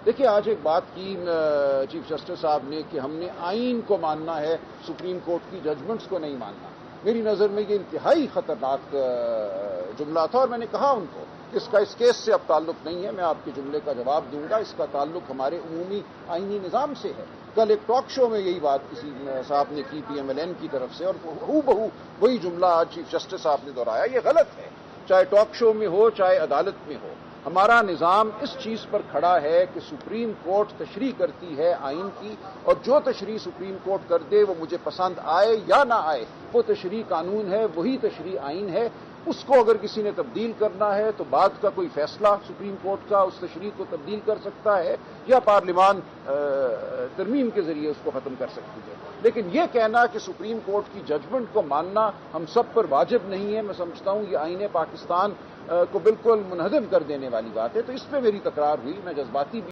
دیکھیے آج ایک بات کی چیف جسٹس صاحب نے کہ ہم نے آئین کو ماننا ہے، سپریم کورٹ کی ججمنٹس کو نہیں ماننا۔ میری نظر میں یہ انتہائی خطرناک جملہ تھا، اور میں نے کہا ان کو اس کا اس کیس سے اب تعلق نہیں ہے۔ میں آپ کے جملے کا جواب دوں گا، اس کا تعلق ہمارے عمومی آئینی نظام سے ہے۔ کل ایک ٹاک شو میں یہی بات کسی صاحب نے کی PMLN کی طرف سے، اور ہو بہو وہی جملہ آج چیف جسٹس صاحب نے دہرایا۔ یہ غلط ہے، چاہے ٹاک شو میں ہو چاہے عدالت میں ہو۔ ہمارا نظام اس چیز پر کھڑا ہے کہ سپریم کورٹ تشریح کرتی ہے آئین کی، اور جو تشریح سپریم کورٹ کر دے وہ مجھے پسند آئے یا نہ آئے، وہ تشریح قانون ہے، وہی تشریح آئین ہے۔ اس کو اگر کسی نے تبدیل کرنا ہے تو بعد کا کوئی فیصلہ سپریم کورٹ کا اس تشریح کو تبدیل کر سکتا ہے، یا پارلیمان ترمیم کے ذریعے اس کو ختم کر سکتی ہے۔ لیکن یہ کہنا کہ سپریم کورٹ کی ججمنٹ کو ماننا ہم سب پر واجب نہیں ہے، میں سمجھتا ہوں یہ آئین پاکستان کو بالکل منہدم کر دینے والی بات ہے۔ تو اس پہ میری تکرار ہوئی، میں جذباتی بھی